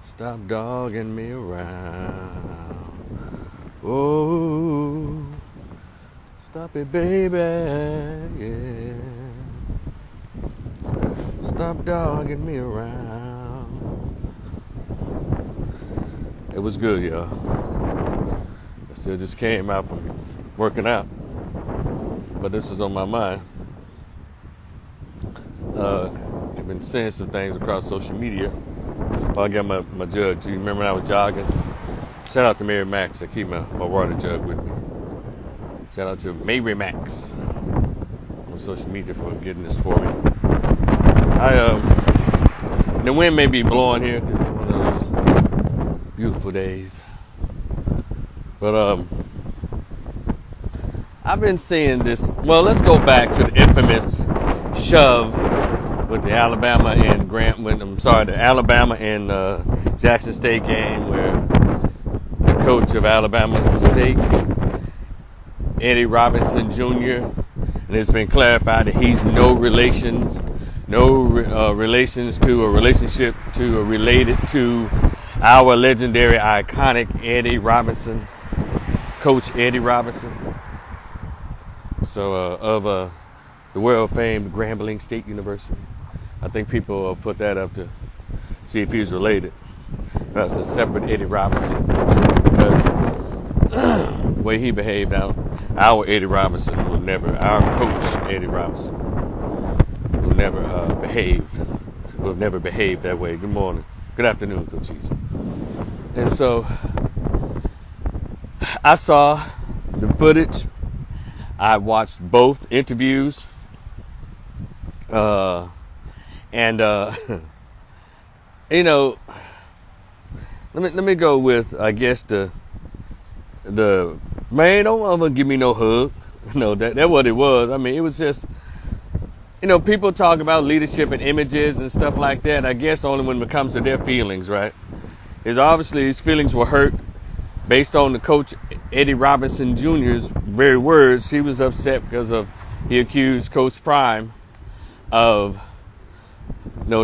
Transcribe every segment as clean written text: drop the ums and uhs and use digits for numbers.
Stop dogging me around. Oh, stop it, baby. Yeah. Stop dogging me around. It was good, y'all. I still just came out from working out, but this was on my mind. I've been seeing some things across social media. I got my jug. Do you remember when I was jogging? Shout out to Mary Max. I keep my water jug with me. Shout out to Mary Max on social media for getting this for me. The wind may be blowing here because it's one of those beautiful days. But I've been seeing this. Well, let's go back to the infamous shove with the Alabama and the Alabama and Jackson State game, where the coach of Alabama State, Eddie Robinson Jr., and it's been clarified that he's no relations to or relationship to or related to our legendary, iconic Eddie Robinson, Coach Eddie Robinson. So of the world-famed Grambling State University. I think people will put that up to see if he's related. That's a separate Eddie Robinson, because the way he behaved now, our Eddie Robinson will never, our coach Eddie Robinson will never behave that way. Good morning. Good afternoon, coaches. And so I saw the footage. I watched both interviews. You know, let me go with, I guess, the man, don't ever give me no hug. No, that's what it was. I mean, it was just, people talk about leadership and images and stuff like that. I guess only when it comes to their feelings, right? Is obviously his feelings were hurt based on the coach Eddie Robinson Jr.'s very words. He was upset because he accused Coach Prime of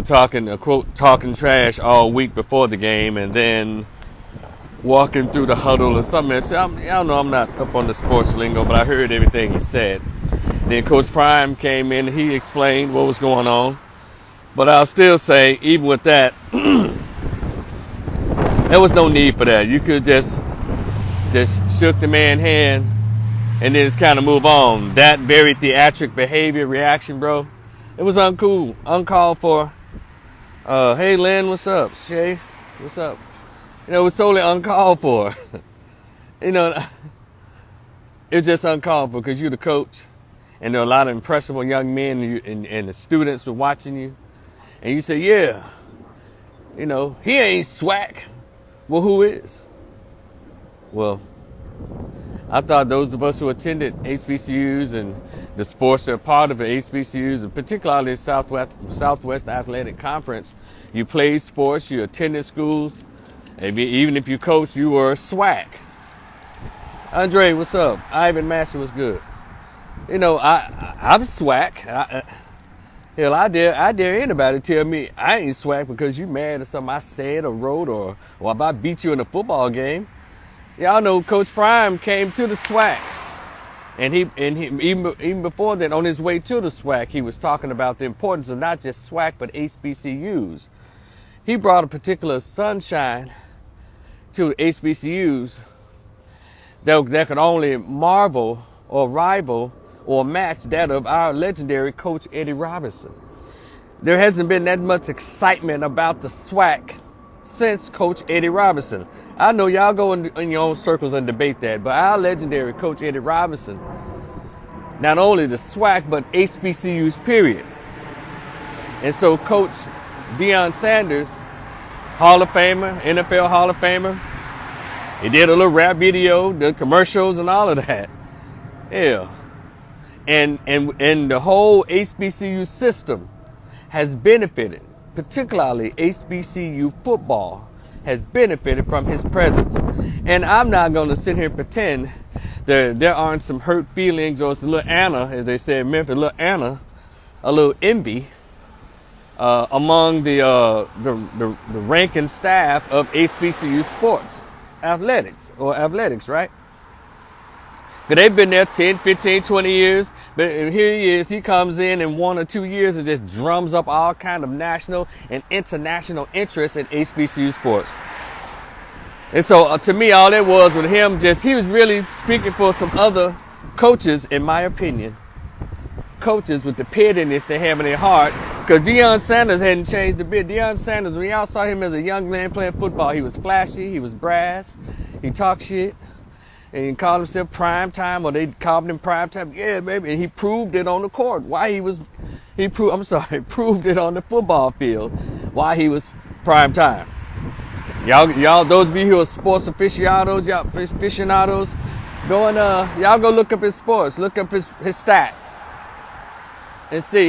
talking trash all week before the game, and then walking through the huddle or something. I don't know, I'm not up on the sports lingo, but I heard everything he said. Then Coach Prime came in and he explained what was going on. But I'll still say, even with that, there was no need for that. You could just shook the man's hand and then just kind of move on. That very theatric behavior, reaction, bro, it was uncool, uncalled for. Hey, Lynn, what's up? Shay, what's up? It was totally uncalled for. It was just uncalled for because you're the coach, and there are a lot of impressionable young men, and the students were watching you, and you say, yeah, he ain't SWAC. Well, who is? Well, I thought those of us who attended HBCUs and the sports that are part of the HBCUs, and particularly Southwest Athletic Conference, you played sports, you attended schools, and even if you coached, you were a SWAC. Andre, what's up? Ivan Master, what's good? I'm SWAC. Hell, I dare anybody to tell me I ain't SWAC because you mad at something I said or wrote or if I beat you in a football game. Y'all know Coach Prime came to the SWAC, and he even before that, on his way to the SWAC, he was talking about the importance of not just SWAC but HBCUs. He brought a particular sunshine to HBCUs that could only marvel or rival or match that of our legendary Coach Eddie Robinson. There hasn't been that much excitement about the SWAC since Coach Eddie Robinson. I know y'all go in your own circles and debate that, but our legendary Coach Eddie Robinson, not only the SWAC, but HBCUs, period. And so Coach Deion Sanders, Hall of Famer, NFL Hall of Famer, he did a little rap video, the commercials and all of that. Yeah. And the whole HBCU system has benefited, particularly HBCU football has benefited from his presence. And I'm not going to sit here and pretend there aren't some hurt feelings or some little Anna, as they say in Memphis, a little envy among the ranking staff of HBCU sports, athletics, right? But they've been there 10, 15, 20 years. But here he is. He comes in 1 or 2 years and just drums up all kind of national and international interest in HBCU sports. And so to me, all that was with him, he was really speaking for some other coaches, in my opinion. Coaches with the pettiness they have in their heart. Because Deion Sanders hadn't changed a bit. Deion Sanders, when y'all saw him as a young man playing football, he was flashy, he was brass, he talked shit. And he called himself prime time, or they called him prime time. Yeah, baby. And he proved it on the court. Proved it on the football field why he was prime time. Y'all, those of you who are sports aficionados, y'all go look up his sports, look up his stats, and see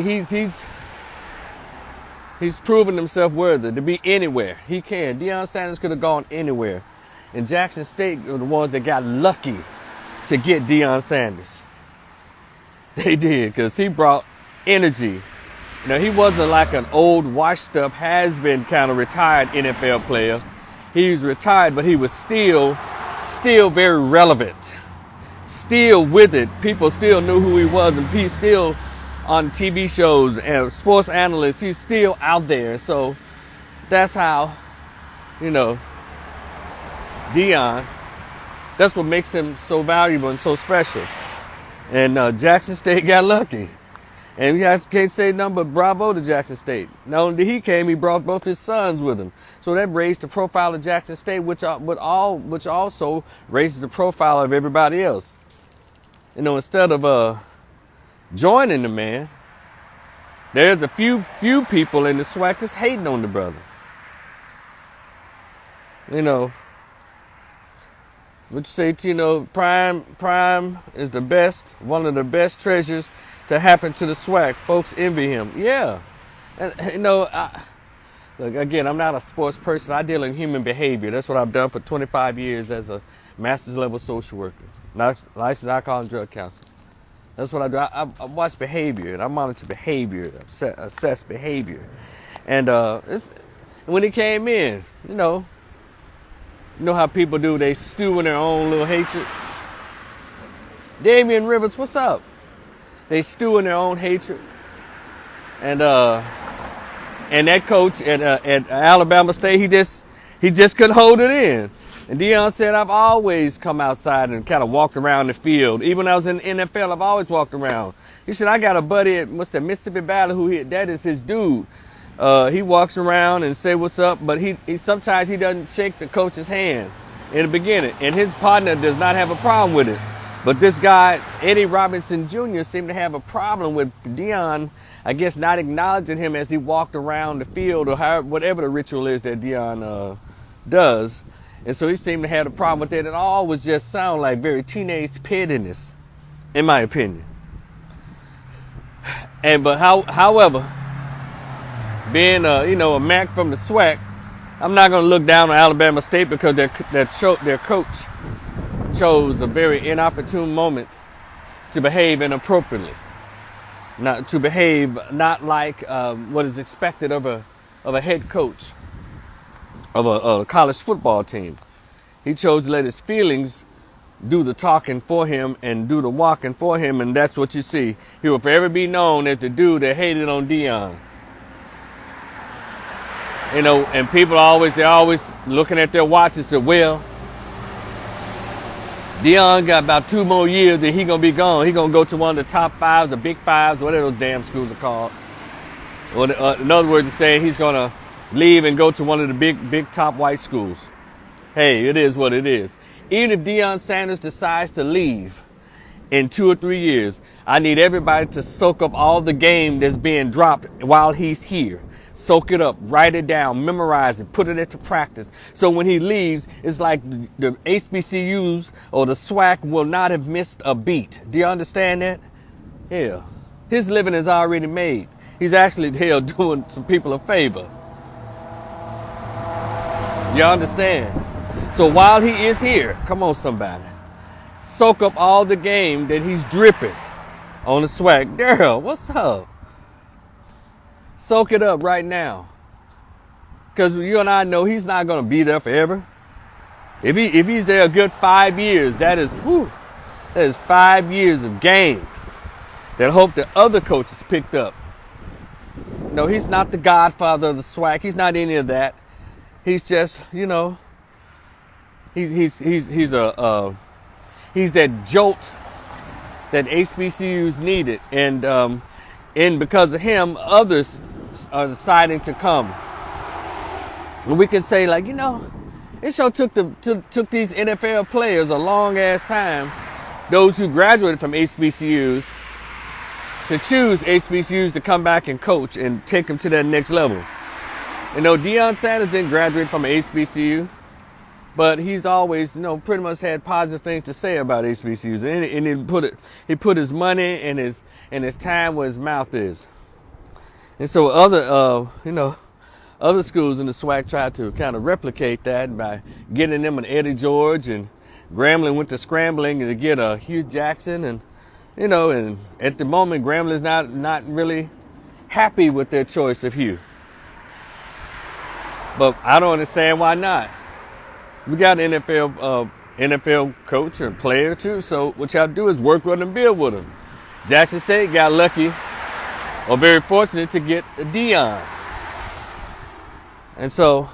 he's proven himself worthy to be anywhere. He can. Deion Sanders could have gone anywhere. And Jackson State were the ones that got lucky to get Deion Sanders. They did, because he brought energy. You know, he wasn't like an old, washed-up, has-been kind of retired NFL player. He was retired, but he was still very relevant. Still with it. People still knew who he was, and he's still on TV shows and sports analysts. He's still out there. So that's how, Deion, that's what makes him so valuable and so special. And Jackson State got lucky. And you guys can't say nothing but bravo to Jackson State. Not only did he came, he brought both his sons with him. So that raised the profile of Jackson State, which also raises the profile of everybody else. Instead of joining the man, there's a few people in the SWAC that's hating on the brother. Would you say, Prime is the best, one of the best treasures to happen to the SWAC. Folks envy him. Yeah. And, look, again, I'm not a sports person. I deal in human behavior. That's what I've done for 25 years as a master's level social worker, licensed alcohol and drug counselor. That's what I do. I watch behavior, and I monitor behavior, assess behavior. And when he came in, you know how people do, they stew in their own little hatred. Damian Rivers, what's up? They stew in their own hatred. And that coach at Alabama State, he just couldn't hold it in. And Deion said, I've always come outside and kind of walked around the field. Even when I was in the NFL, I've always walked around. He said, I got a buddy at Mississippi Valley that is his dude. He walks around and say what's up, but he sometimes he doesn't shake the coach's hand in the beginning. And his partner does not have a problem with it. But this guy, Eddie Robinson Jr., seemed to have a problem with Deion, I guess, not acknowledging him as he walked around the field or whatever the ritual is that Deion does. And so he seemed to have a problem with it. It all was just sound like very teenage pettiness, in my opinion. However, being a Mac from the SWAC, I'm not going to look down on Alabama State because their coach chose a very inopportune moment to behave inappropriately, not like what is expected of a head coach of a college football team. He chose to let his feelings do the talking for him and do the walking for him, and that's what you see. He will forever be known as the dude that hated on Deion. And people they're always looking at their watches and say, well, Deion got about 2 more years that he gonna be gone. He gonna go to one of the top fives, the big fives, whatever those damn schools are called. Or in other words, it's saying he's gonna leave and go to one of the big top white schools. Hey, it is what it is. Even if Deion Sanders decides to leave in 2 or 3 years, I need everybody to soak up all the game that's being dropped while he's here. Soak it up, write it down, memorize it, put it into practice. So when he leaves, it's like the HBCUs or the SWAC will not have missed a beat. Do you understand that? Yeah. His living is already made. He's actually doing some people a favor. You understand? So while he is here, come on somebody, soak up all the game that he's dripping on the SWAC. Daryl, what's up? Soak it up right now. Because you and I know he's not going to be there forever. If he's there a good 5 years, that is 5 years of games that I hope the other coaches picked up. No, he's not the godfather of the SWAC. He's not any of that. He's just, he's that jolt that HBCUs needed, and because of him, others are deciding to come. And we can say, like, it sure took these NFL players a long ass time, those who graduated from HBCUs, to choose HBCUs to come back and coach and take them to that next level. Deion Sanders didn't graduate from an HBCU, but he's always, pretty much had positive things to say about HBCUs, and he put his money and his time where his mouth is. And so other schools in the SWAC tried to kind of replicate that by getting them an Eddie George, and Grambling went to scrambling to get a Hugh Jackson, and at the moment Grambling's not really happy with their choice of Hugh. But I don't understand why not. We got an NFL coach and player too, so what y'all do is work with them, build with them. Jackson State got lucky, or very fortunate, to get Deion. And so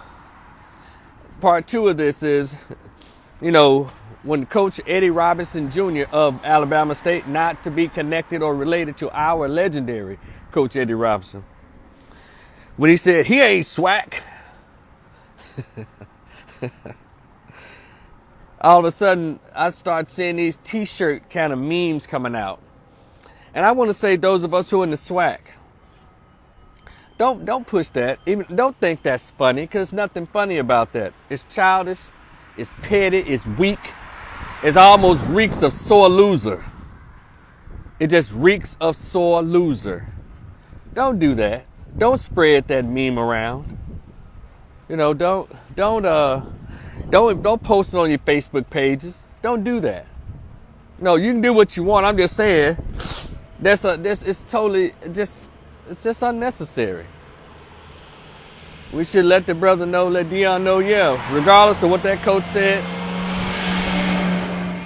part two of this is, when Coach Eddie Robinson Jr. of Alabama State, not to be connected or related to our legendary Coach Eddie Robinson, when he said, he ain't SWAC, all of a sudden I start seeing these t-shirt kind of memes coming out. And I want to say, those of us who are in the SWAC, don't push that. Even don't think that's funny, because there's nothing funny about that. It's childish, it's petty, it's weak. It almost reeks of sore loser. It just reeks of sore loser. Don't do that. Don't spread that meme around. Don't post it on your Facebook pages. Don't do that. No, you can do what you want. I'm just saying, it's just unnecessary. We should let the brother know, let Deion know, regardless of what that coach said,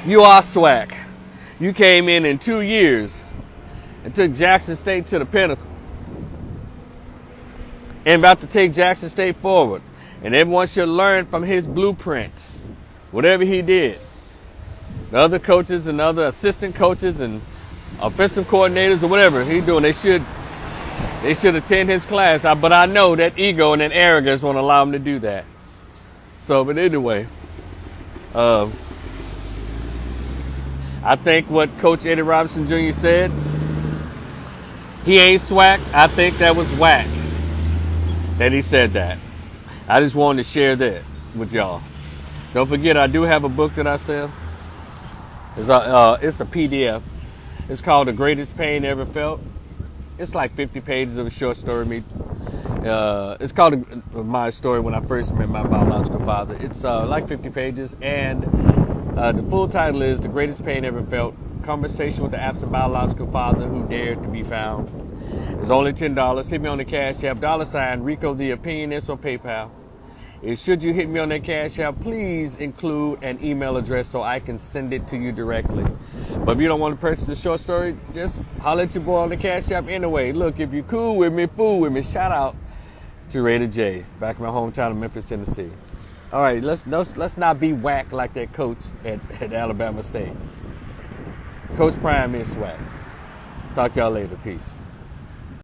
you are SWAC. You came in 2 years and took Jackson State to the pinnacle, and about to take Jackson State forward. And everyone should learn from his blueprint, whatever he did. The other coaches and other assistant coaches and offensive coordinators or whatever he's doing, they should attend his class. But I know that ego and that arrogance won't allow him to do that. So, but anyway, I think what Coach Eddie Robinson Jr. said, he ain't SWAC, I think that was whack that he said that. I just wanted to share that with y'all. Don't forget, I do have a book that I sell. It's a PDF. It's called The Greatest Pain Ever Felt. It's like 50 pages of a short story. It's called My Story When I First Met My Biological Father. It's like 50 pages, and the full title is The Greatest Pain Ever Felt, Conversation with the Absent Biological Father Who Dared to Be Found. It's only $10. Hit me on the Cash App, $RicotheOpinionist on PayPal. And should you hit me on that Cash App, please include an email address so I can send it to you directly. But if you don't want to purchase the short story, just holler at your boy on the Cash App anyway. Look, if you cool with me, fool with me, shout out to Rated J, back in my hometown of Memphis, Tennessee. All right, let's not be whack like that coach at Alabama State. Coach Prime is SWAC. Talk to y'all later. Peace.